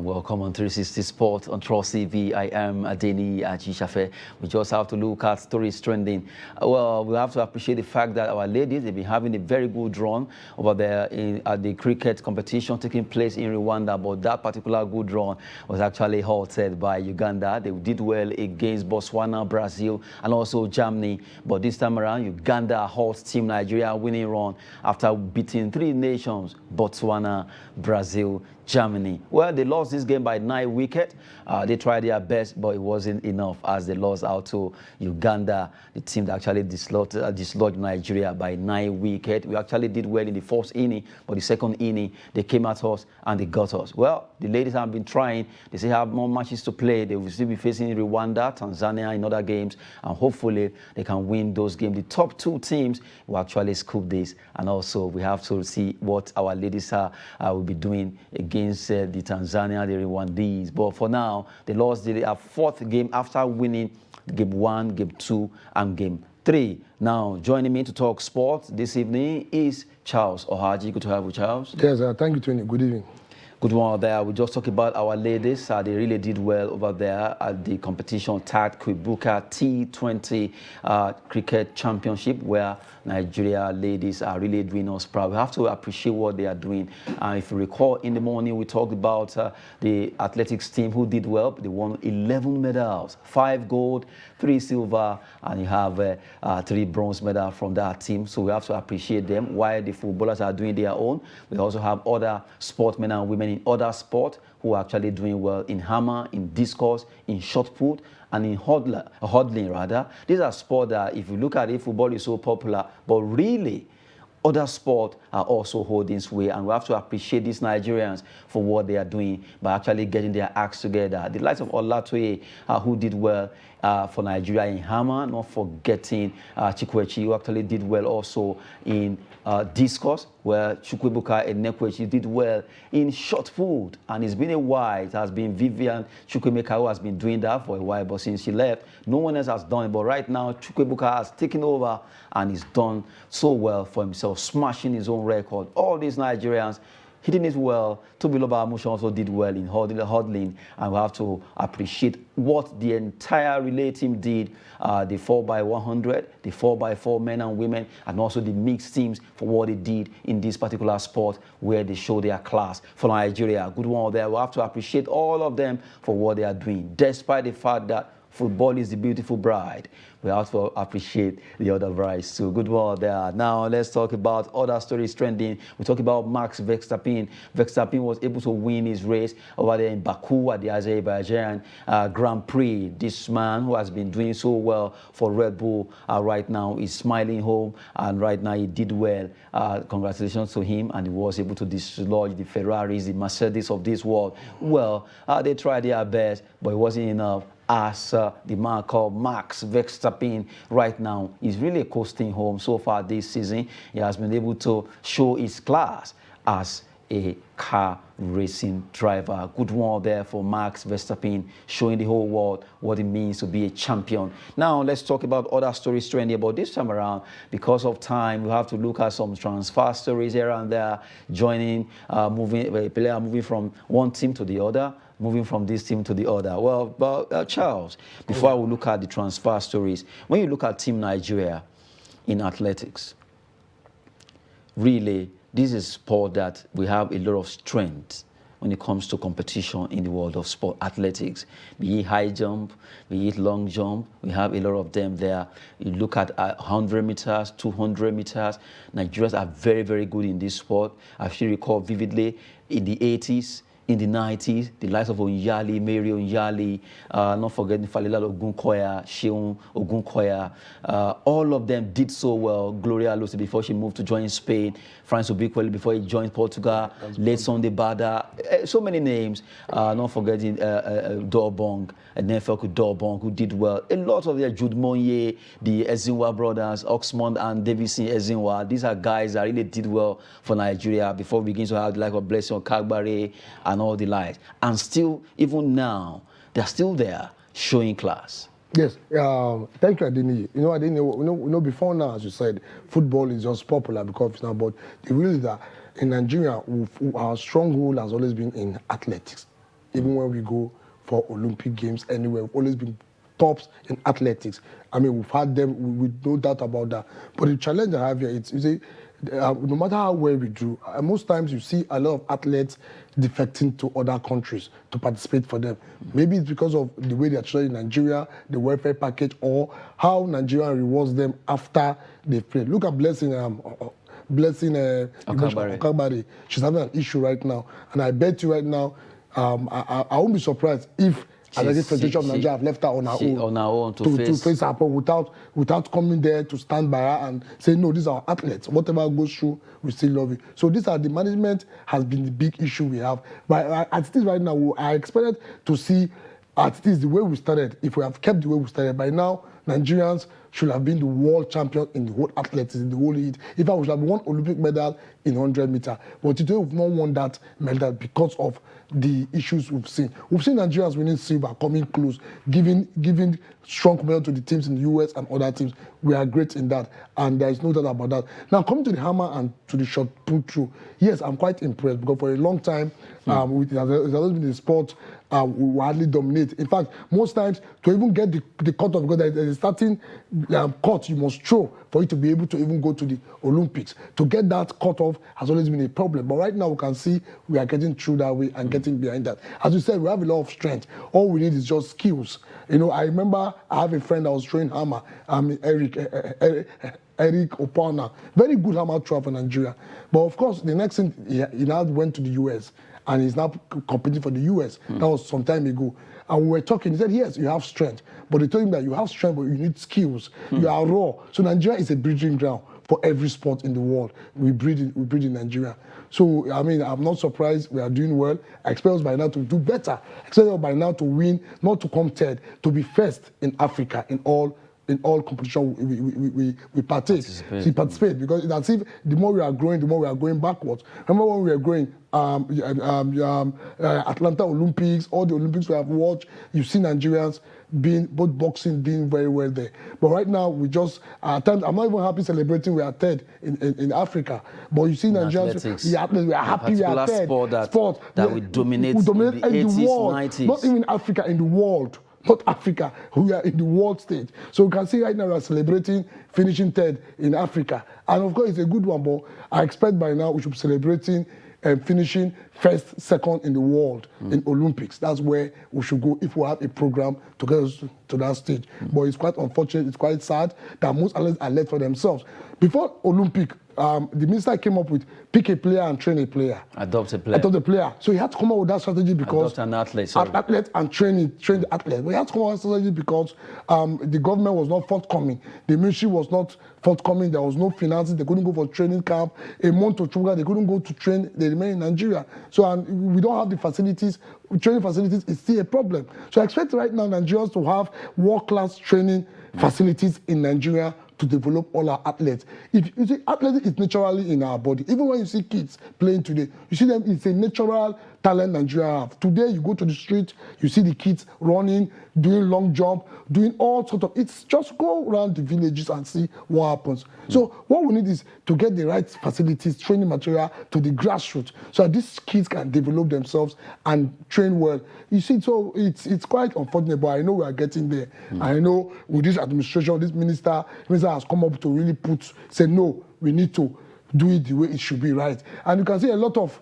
Welcome on 360 Sport on Trust TV. I am Adeni Ajishafe. We just have to look at stories trending. Well, we have to appreciate the fact that our ladies, they've been having a very good run over there at the cricket competition taking place in Rwanda, but that particular good run was actually halted by Uganda. They did well against Botswana, Brazil, and also Germany. But this time around, Uganda halts Team Nigeria winning run after beating 3 nations, Botswana, Brazil, Germany. Well, they lost this game by 9 wickets. They tried their best, but it wasn't enough as they lost out to Uganda, the team that actually dislodged Nigeria by 9 wickets. We actually did well in the first inning, but the second inning, they came at us and they got us. Well, the ladies have been trying. They still have more matches to play. They will still be facing Rwanda, Tanzania in other games, and hopefully they can win those games. The top 2 teams will actually scoop this, and also we have to see what our ladies will be doing against the Tanzania, the Rwandese. But for now, they lost their 4th game after winning game 1, game 2, and game 3. Now, joining me to talk sports this evening is Charles Ohaji. Good to have you, Charles. Yes, thank you, Tony. Good evening. Good one there. We just talked about our ladies. They really did well over there at the competition tagged Kwibuka T20 Cricket Championship, where Nigeria ladies are really doing us proud. We have to appreciate what they are doing. If you recall, in the morning we talked about the athletics team who did well. They won 11 medals, 5 gold, 3 silver, and you have 3 bronze medals from that team. So we have to appreciate them. While the footballers are doing their own, we also have other sportsmen and women in other sports who are actually doing well in hammer, in discus, in shot put, and in hurdling rather. These are sports that, if you look at it, football is so popular, but really, other sports are also holding sway, and we have to appreciate these Nigerians for what they are doing by actually getting their acts together. The likes of Olatoye, who did well for Nigeria in hammer, not forgetting Chikwechi, who actually did well also in discus, where Chukwuebuka and Nekwechi did well in shot put. And it's been a while. It has been Vivian Chukwuemeka who has been doing that for a while, but since she left, no one else has done it. But right now, Chukwuebuka has taken over and he's done so well for himself, smashing his own record. All these Nigerians hitting it well. Tobiloba Amusha also did well in hurdling, and we have to appreciate what the entire relay team did, the 4x100, the 4x4 men and women, and also the mixed teams for what they did in this particular sport where they show their class for Nigeria. Good one there. We have to appreciate all of them for what they are doing, despite the fact that football is the beautiful bride. We have to appreciate the other brides too. Good one there. Now let's talk about other stories trending. We talk about Max Verstappen. Verstappen was able to win his race over there in Baku at the Azerbaijan Grand Prix. This man who has been doing so well for Red Bull right now is smiling home, and right now he did well. Congratulations to him, and he was able to dislodge the Ferraris, the Mercedes of this world. Well, they tried their best, but it wasn't enough. As the man called Max Verstappen right now is really coasting home so far this season. He has been able to show his class as a car racing driver. Good one there for Max Verstappen, showing the whole world what it means to be a champion. Now let's talk about other stories trending, but this time around, because of time, we have to look at some transfer stories here and there, joining, a player moving from one team to the other, moving from this team to the other. Well, but Charles, before we look at the transfer stories, when you look at Team Nigeria in athletics, really, this is a sport that we have a lot of strength when it comes to competition in the world of sport, athletics. Be it high jump, be it long jump, we have a lot of them there. You look at 100 meters, 200 meters. Nigerians are very, very good in this sport. I still recall vividly in the 80s, in the 90s, the likes of Onyali, Mary Onyali, not forgetting Falila Ogunkoya, Sheun Ogunkoya, all of them did so well. Gloria Lucy before she moved to join Spain, France Obikweli before he joined Portugal, late Sunday Bada, so many names, not forgetting Dorbong, Nefelku Dorbong, who did well. A lot of them, Jude Monye, the Ezinwa brothers, Oxmond and Davidson Ezinwa, these are guys that really did well for Nigeria before we begin to have the like of Blessing Kagbare and all the likes. And still, even now, they're still there showing class. Yes, thank you, Adeni. Adeni, before now, as you said, football is just popular because now, but the real is that in Nigeria, our stronghold has always been in athletics. even when we go for Olympic Games anywhere. We've always been tops in athletics. I mean, we've had them with no doubt about that. But the challenge I have here is, you see, no matter how well we do, most times you see a lot of athletes defecting to other countries to participate for them. Maybe it's because of the way they are treated in Nigeria, the welfare package, or how Nigeria rewards them after they've played. Look at Blessing Okabari. She's having an issue right now. And I bet you right now, I won't be surprised if Athletic Federation of Nigeria have left her on her own to face her without coming there to stand by her and say, no, these are our athletes. Whatever goes through, we still love it. So these are the management has been the big issue we have. But as it is right now, I expected to see as it is the way we started. If we have kept the way we started, by now, Nigerians should have been the world champion in the whole athletics, in the whole heat. In fact, we should have won Olympic medal in 100 meter. But today, we've not won that medal because of the issues we've seen. We've seen Nigerians winning silver, coming close, giving strong medal to the teams in the US and other teams. We are great in that, and there is no doubt about that. Now, coming to the hammer and to the shot put through, yes, I'm quite impressed because for a long time, it has always been a sport we hardly dominate. In fact, most times, to even get the cut off, because there is a certain cut you must throw for you to be able to even go to the Olympics. To get that cut off has always been a problem. But right now, we can see we are getting through that way and getting behind that. As you said, we have a lot of strength. All we need is just skills. You know, I remember I have a friend that was throwing hammer, Eric Opana, very good hammer thrower for Nigeria. But of course, the next thing, he now went to the US. And he's now competing for the US. That was some time ago. And we were talking, he said, yes, you have strength. But they told him that you have strength, but you need skills. You are raw. So Nigeria is a breeding ground for every sport in the world. We breed in Nigeria. So, I mean, I'm not surprised we are doing well. I expect us by now to do better. I expect us by now to win, not to come third, to be first in Africa in all competition we participate because it's as if the more we are growing, the more we are going backwards. Remember when we were growing, Atlanta Olympics, all the Olympics we have watched, you see Nigerians both boxing doing very well there. But right now, we just, at times, I'm not even happy celebrating we are third in Africa. But you see Nigerians, we are happy we are third. Sport that we dominate in the 80s, world, 90s. Not even Africa, in the world. Not Africa, we are in the world stage. So you can see right now we are celebrating finishing third in Africa. And of course, it's a good one, but I expect by now we should be celebrating finishing first, second in the world in Olympics. That's where we should go if we have a program to get us to that stage. But it's quite unfortunate, it's quite sad that most athletes are left for themselves. Before Olympic, the minister came up with pick a player and train a player. Adopt a player. Adopt a player. So he had to come up with that strategy because... Adopt an athlete, sorry. An athlete and train the athlete. But he had to come up with that strategy because the government was not forthcoming. The ministry was not forthcoming. There was no finances. They couldn't go for training camp. A month to Chuga, they couldn't go to train. They remain in Nigeria. So we don't have the facilities. Training facilities is still a problem. So I expect right now Nigerians to have world-class training facilities in Nigeria to develop all our athletes. If you see, athletics is naturally in our body. Even when you see kids playing today, you see them, it's a natural talent Nigeria have. Today, you go to the street, you see the kids running, doing long jump, doing all sorts of, it's just go around the villages and see what happens. So what we need is to get the right facilities, training material to the grassroots so that these kids can develop themselves and train well. You see, so it's quite unfortunate, but I know we are getting there. I know with this administration, this minister has come up to really say, no, we need to do it the way it should be, right? And you can see a lot of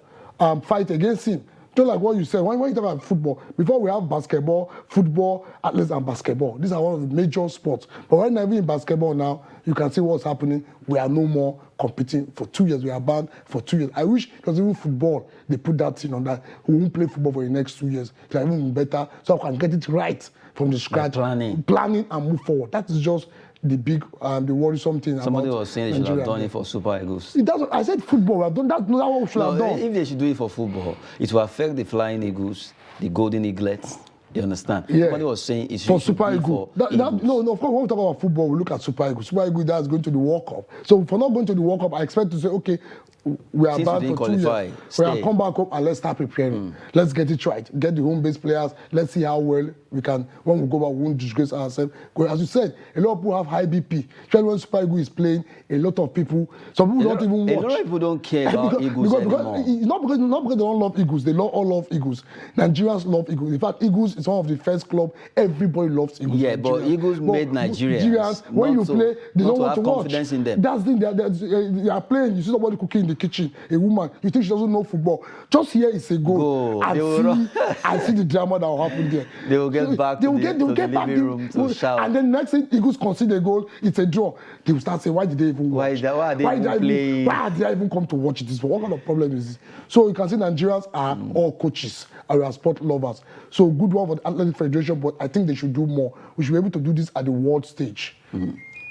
fight against him. Just like what you said, when you talk about football, before we have basketball, football, athletes and basketball. These are one of the major sports. But right now, even in basketball now, you can see what's happening. We are no more competing for 2 years. We are banned for 2 years. I wish, because even football, they put that thing on that. We won't play football for the next 2 years. It will even be better, so I can get it right from the scratch. Planning and move forward. That is just the big, the worrisome thing. Somebody was saying they should have done it for Super Eagles. I said football. We have done that. That's what we should have done. If they should do it for football, it will affect the Flying Eagles, the Golden Eaglets, You understand? Yeah. Somebody was saying it For should Super be Eagles. for Eagles. No, of course, when we talk about football, we look at Super Eagles. Super Eagles, that's going to the World Cup. So for not going to the World Cup, I expect to say, okay, we are Since we banned didn't for 2 qualify, years. We stay. have come back home and let's start preparing. Let's get it right. Get the home-based players. Let's see how well we can, when we go back, we won't disgrace ourselves. Because as you said, a lot of people have high BP. Especially when Super Eagles is playing, a lot of people, some people don't even watch. A lot of people don't care about Eagles anymore. It's not because they don't love Eagles. They all love Eagles. Nigerians love Eagles. In fact, Eagles is one of the first club everybody loves Eagles. Yeah, but Eagles made Nigerians when you play, they don't want to watch. Confidence in them. That's the thing. They are playing. You see somebody cooking in the kitchen, a woman. You think she doesn't know football. Just here is a goal. I see the drama that will happen there. They will get back to the living room to shout. And then next thing, Eagles concede a goal. It's a draw. They will start saying, why did they even watch? Why did I even come to watch this? What kind of problem is this? So you can see Nigerians are all coaches, are sport lovers. So good one for the Athletic Federation, but I think they should do more. We should be able to do this at the world stage.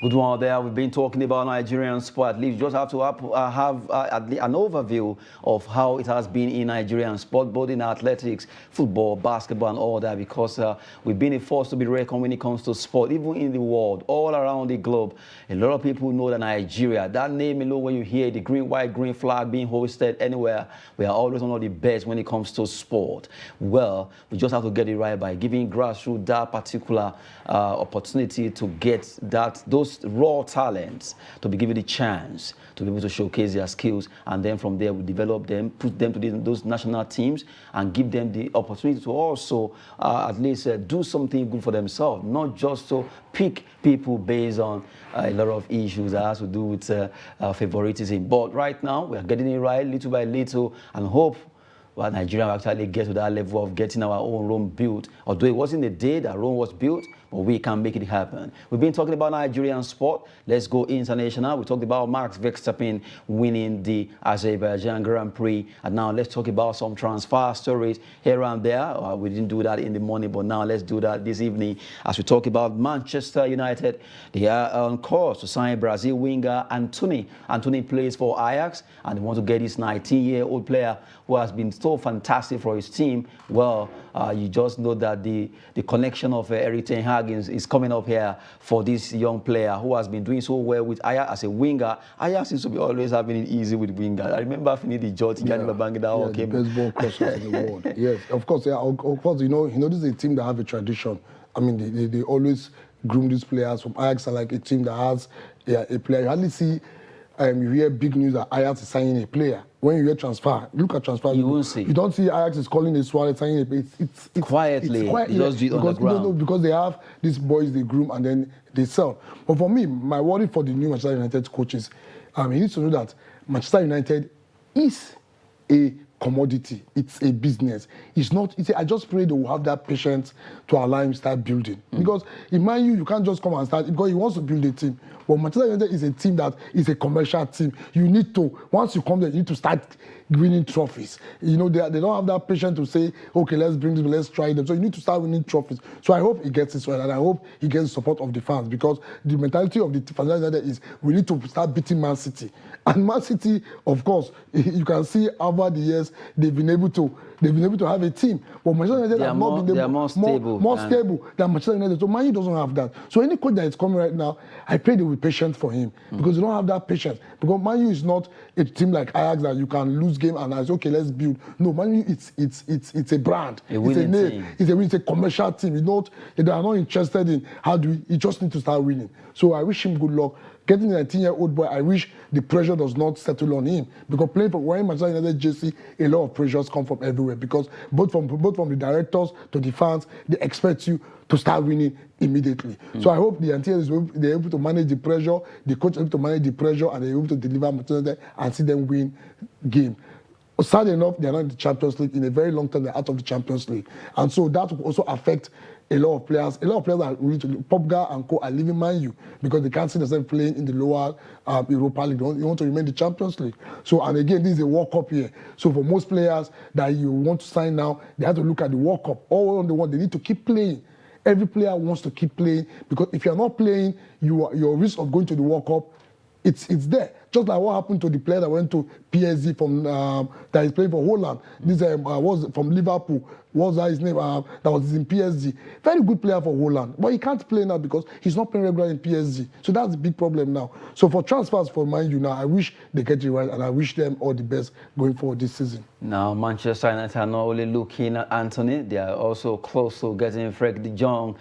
Good one there. We've been talking about Nigerian sport. At least you just have to have an overview of how it has been in Nigerian sport, both in athletics, football, basketball, and all that, because we've been a force to be reckoned when it comes to sport, even in the world, all around the globe. A lot of people know that Nigeria, that name alone, when you hear the green, white, green flag being hosted anywhere, we are always one of the best when it comes to sport. Well, we just have to get it right by giving grassroots that particular opportunity to get those raw talents, to be given the chance to be able to showcase their skills, and then from there we develop them, put them to those national teams, and give them the opportunity to also at least do something good for themselves, not just to pick people based on a lot of issues that has to do with favoritism. But right now we are getting it right little by little, and hope Nigeria will actually get to that level of getting our own Rome built. Although it wasn't the day that Rome was built, but we can make it happen. We've been talking about Nigerian sport. Let's go international. We talked about Max Verstappen winning the Azerbaijan Grand Prix. And now let's talk about some transfer stories here and there. We didn't do that in the morning, but now let's do that this evening. As we talk about Manchester United, they are on course to sign Brazil winger Antony. Antony plays for Ajax, and they want to get this 19-year-old player who has been so fantastic for his team. Well, you just know that the connection of Erik ten Hag is coming up here for this young player who has been doing so well with Ajax as a winger. Ajax seems to be always having it easy with winger. I remember Finidi Joti, the best ball crossers in the world. Yes, of course. Yeah, of course. You know, this is a team that have a tradition. I mean, they always groom these players. From Ajax are like a team that has a player. You hardly see. You hear big news that Ajax is signing a player. When you hear transfer, look at transfer. You won't see. You don't see Ajax is calling a Suarez signing a player. It's quietly. It's quiet, just do it on the ground. Because they have these boys they groom and then they sell. But for me, my worry for the new Manchester United coaches, he needs to know that Manchester United is a commodity. It's a business. It's not. I just pray they will have that patience to allow him start building. Because in Man U, you can't just come and start because he wants to build a team. But Manchester United is a team that is a commercial team. You need to, once you come there, you need to start winning trophies. You know, they don't have that patience to say, okay, let's bring them, let's try them. So you need to start winning trophies. So I hope he gets this right, and I hope he gets the support of the fans, because the mentality of the Manchester United is we need to start beating Man City. And Man City, of course, you can see over the years they've been able to have a team. But Manchester United have not been able, more stable than Manchester United. So Man U doesn't have that. So any coach that is coming right now, I pray they will be patient for him, because they don't have that patience. Because Man U is not a team like Ajax that you can lose game and say, okay, let's build. No, Man U, it's a brand. It's a name. It's a commercial team. They are not interested in how do we. You just need to start winning. So I wish him good luck. Getting a 19-year-old boy, I wish the pressure does not settle on him, because wearing Manchester United jersey, a lot of pressures come from everywhere. Because both from the directors to the fans, they expect you to start winning immediately. So I hope the Antilles they're able to manage the pressure, the coach is able to manage the pressure, and they're able to deliver Manchester United and see them win game. Sadly enough, they're not in the Champions League. In a very long time, they're out of the Champions League, and so that will also affect a lot of players. A lot of players are really Popga and co are leaving Man U because they can't see themselves playing in the lower Europa League. They want to remain in the Champions League. So, and again, this is a World Cup year. So for most players that you want to sign now, they have to look at the World Cup. All on the one, they need to keep playing. Every player wants to keep playing, because if you're not playing, your risk of going to the World Cup, it's there. Just like what happened to the player that went to PSG from that is playing for Holland. This was from Liverpool. What was his name? That was in PSG. Very good player for Holland, but he can't play now because he's not playing regular in PSG. So that's the big problem now. So for transfers for Man U now, I wish they get it right, and I wish them all the best going forward this season. Now, Manchester United are not only looking at Anthony, they are also close to getting Frank de Jong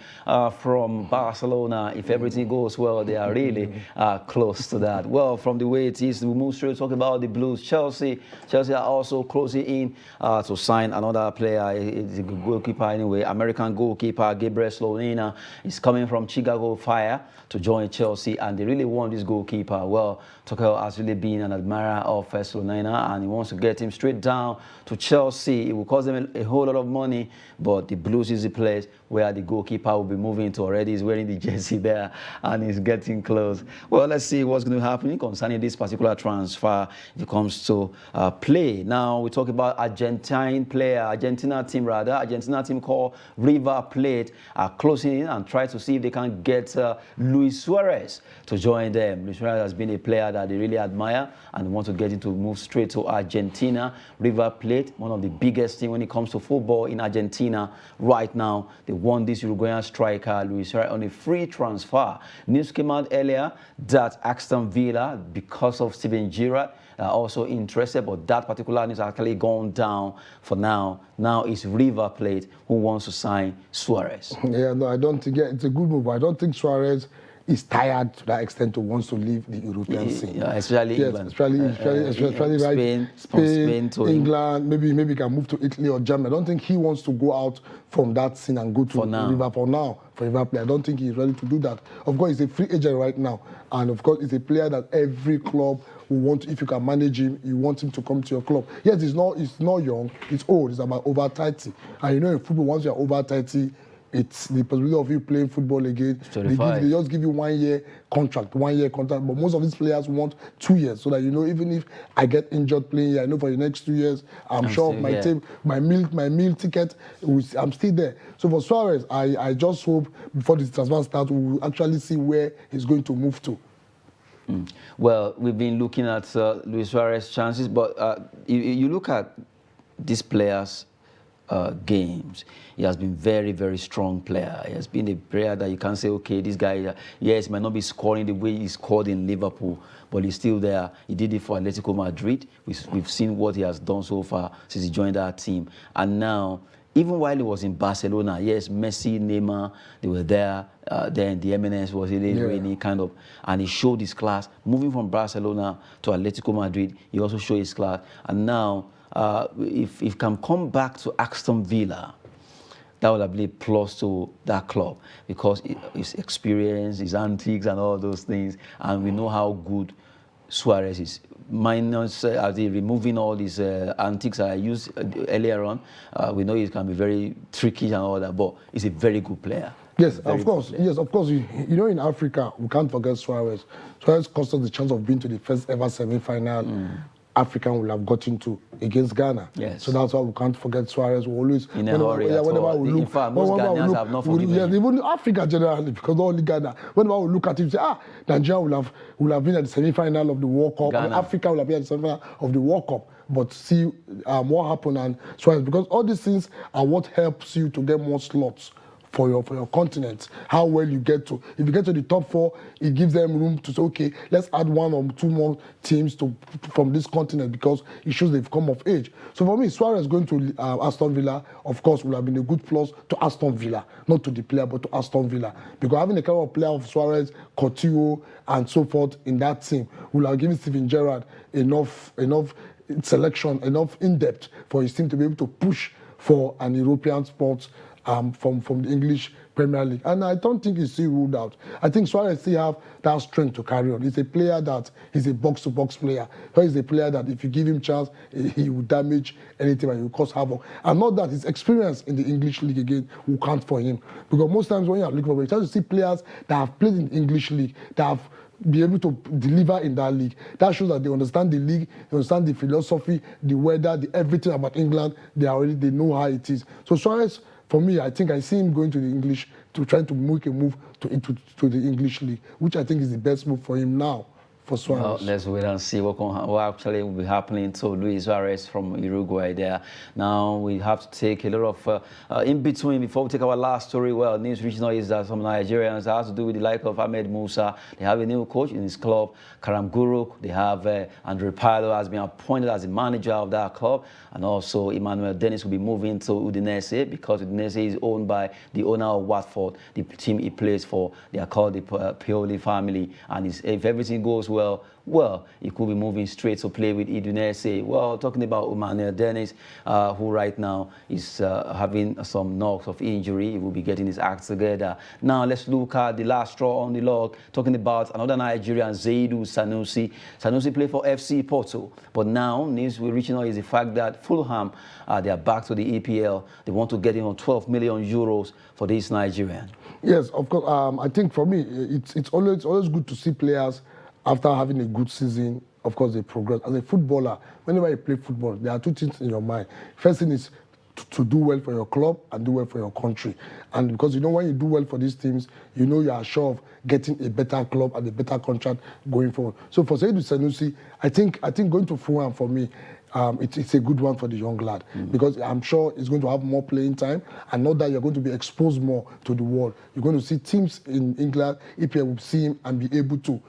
from Barcelona. If everything goes well, they are really close to that. Well, from the way it is, we move straight to talk about the Blues. Chelsea are also closing in to sign another player. It's a goalkeeper anyway. American goalkeeper Gabriel Slonina is coming from Chicago Fire to join Chelsea, and they really want this goalkeeper. Well, Tuchel has really been an admirer of Slonina, and he wants to get him straight down to Chelsea. It will cost them a whole lot of money, but the Blues is the place where the goalkeeper will be moving to already. He's wearing the jersey there, and he's getting close. Well, let's see what's going to happen concerning this particular transfer if it comes to play. Now, we talk about Argentine team called River Plate are closing in and try to see if they can get Luis Suarez to join them. Luis Suarez has been a player that they really admire and want to get him to move straight to Argentina. River Plate, one of the biggest teams when it comes to football in Argentina right now. They won this Uruguayan striker, Luis Suarez, on a free transfer. News came out earlier that Aston Villa, because of Steven Gerrard, are also interested, but that particular news has actually gone down for now. Now it's River Plate who wants to sign Suarez. Yeah, no, I don't think it's a good move. I don't think Suarez is tired to that extent to wants to leave the European scene. Yeah, especially England. Especially Spain to England, maybe can move to Italy or Germany. I don't think he wants to go out from that scene and go to River Plate. I don't think he's ready to do that. Of course, he's a free agent right now, and of course, he's a player that every club will want. If you can manage him, you want him to come to your club. Yes, he's not young. He's old. He's about over 30. And you know, in football, once you're over 30, it's the possibility of you playing football again. They just give you 1 year contract, but most of these players want 2 years, so that you know, even if I get injured playing here, I know for the next 2 years, I'm sure of my meal ticket, I'm still there. So for Suarez, I just hope before this transfer starts, we will actually see where he's going to move to. Well, we've been looking at Luis Suarez's chances, but you look at these players' games. He has been very, very strong player. He has been a player that you can't say, okay, this guy, yes, might not be scoring the way he scored in Liverpool, but he's still there. He did it for Atletico Madrid. We've seen what he has done so far since he joined our team. And now, even while he was in Barcelona, yes, Messi, Neymar, they were there. Then the MNS was really kind of, and he showed his class. Moving from Barcelona to Atletico Madrid, he also showed his class. And now, if he can come back to Aston Villa, that would have been a plus to that club, because his experience, his antics and all those things, and we know how good Suarez is. Minus removing all these antics I used earlier on, we know he can be very tricky and all that, but he's a very good player. Yes, of course. Yes, of course. You know, in Africa, we can't forget Suarez. Suarez cost us the chance of being to the first ever semi-final African will have gotten to against Ghana. Yes. So that's why we can't forget Suarez. We always in a hurry. In fact, most Ghanaians have not forgiven him. Even Africa generally, because not only Ghana. Whenever we look at him, say, Nigeria will have been at the semi-final of the World Cup, and Africa will have been at the semi-final of the World Cup. But see what happened and Suarez, because all these things are what helps you to get more slots for your continent. How well you get to. If you get to the top 4, it gives them room to say, okay, let's add 1 or 2 more teams from this continent, because it shows they've come of age. So for me, Suarez going to Aston Villa, of course, would have been a good plus to Aston Villa, not to the player, but to Aston Villa, because having a kind of player of Suarez, Coutinho, and so forth in that team will have given Steven Gerrard enough selection, enough in-depth for his team to be able to push for an European spot from the English Premier League. And I don't think he's still ruled out. I think Suarez still have that strength to carry on. He's a player that is a box-to-box player. He's a player that if you give him chance, he will damage anything and he will cause havoc. And not that his experience in the English League again will count for him. Because most times when you're looking for, you try to see players that have played in the English League, that have be able to deliver in that league. That shows that they understand the league, they understand the philosophy, the weather, everything about England. They know how it is. So Suarez, for me, I think I see him going to the English, to try to make a move to the English league, which I think is the best move for him now, for Suarez. Well, let's wait and see what actually will be happening to Luis Suarez from Uruguay there. Now we have to take a lot of in between before we take our last story. Well, news reaching out is that some Nigerians have to do with the like of Ahmed Musa. They have a new coach in his club, Karam Guruk. They have Andre Pirlo has been appointed as the manager of that club, and also Emmanuel Dennis will be moving to Udinese because Udinese is owned by the owner of Watford, the team he plays for. They are called the Pioli family, and if everything goes well, he could be moving straight to play with Udinese. Well, talking about Emmanuel Dennis, who right now is having some knocks of injury. He will be getting his act together. Now, let's look at the last straw on the log, talking about another Nigerian, Zaidu Sanusi. Sanusi played for FC Porto, but now news we're reaching out is the fact that Fulham, they are back to the EPL. They want to get in on 12 million euros for this Nigerian. Yes, of course. I think for me, it's always good to see players after having a good season. Of course, they progress. As a footballer, whenever you play football, there are two things in your mind. First thing is to do well for your club and do well for your country. And because you know when you do well for these teams, you know you are sure of getting a better club and a better contract going forward. So for Zaidu Sanusi, I think going to Fulham for me, it's a good one for the young lad because I'm sure he's going to have more playing time, and not that you're going to be exposed more to the world. You're going to see teams in England, EPL will see him and be able to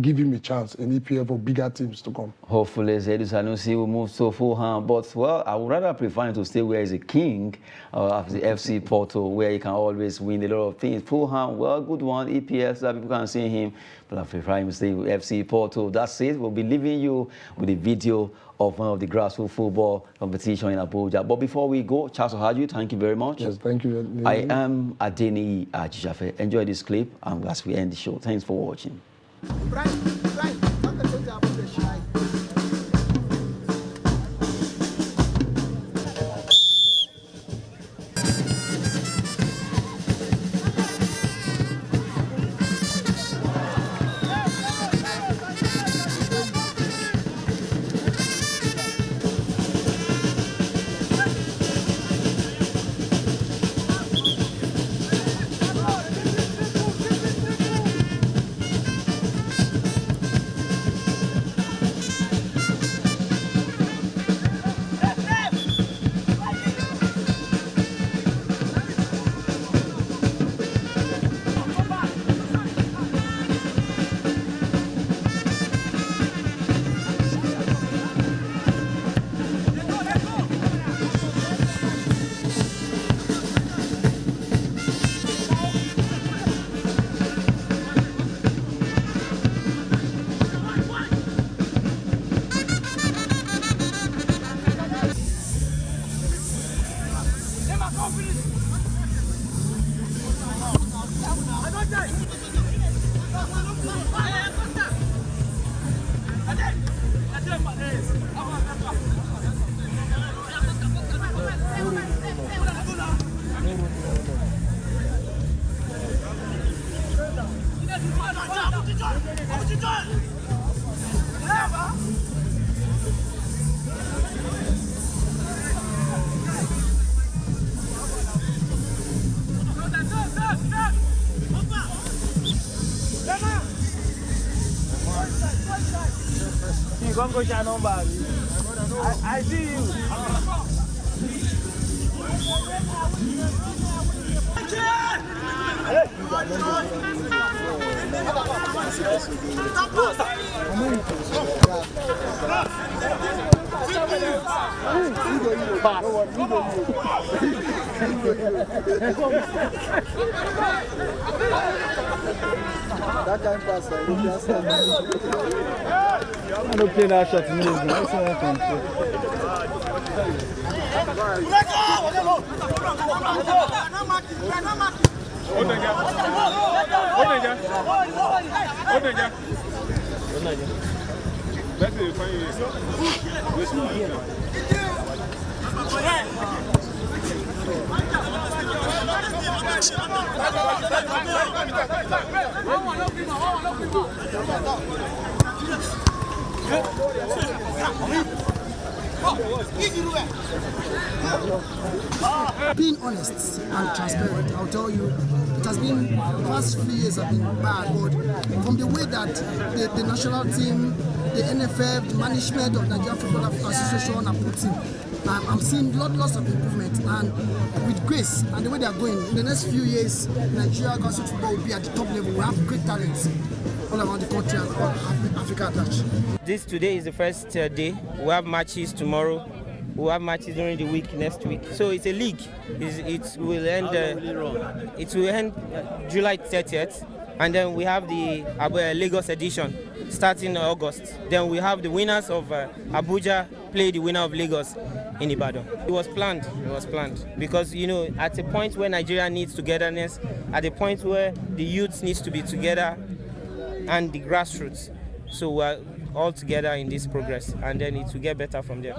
give him a chance in EPL for bigger teams to come. Hopefully, Zaidu Sanusi will move to Fulham. But, well, I would rather prefer him to stay where he's a king of the FC Porto, where he can always win a lot of things. Fulham, well, good one. EPL, so that people can see him. But I prefer him to stay with FC Porto. That's it. We'll be leaving you with a video of one of the grassroots football competition in Abuja. But before we go, Charles Ohaju, thank you very much. Yes, thank you. I am Adeniyi Ajijafe. Enjoy this clip, and as we end the show, thanks for watching. You can't go shine on back. I see you. That time pass, I don't play that shot in this game. That's what I can say. Being honest and transparent, I'll tell you, it has been, the past few years have been bad, but from the way that the national team, the NFF, the management of Nigeria Football Association are putting, I'm seeing lots of improvement, and with grace and the way they are going, in the next few years, Nigeria girls football will be at the top level. We have great talents all around the country and all Africa at large. This today is the first day. We have matches tomorrow. We'll have matches during the week next week. So it's a league. It will end. It will end July 30th, and then we have the Lagos edition starting in August. Then we have the winners of Abuja play the winner of Lagos in Ibadan. It was planned. It was planned because at a point where Nigeria needs togetherness, at a point where the youth needs to be together, and the grassroots. So we're all together in this progress, and then it will get better from there.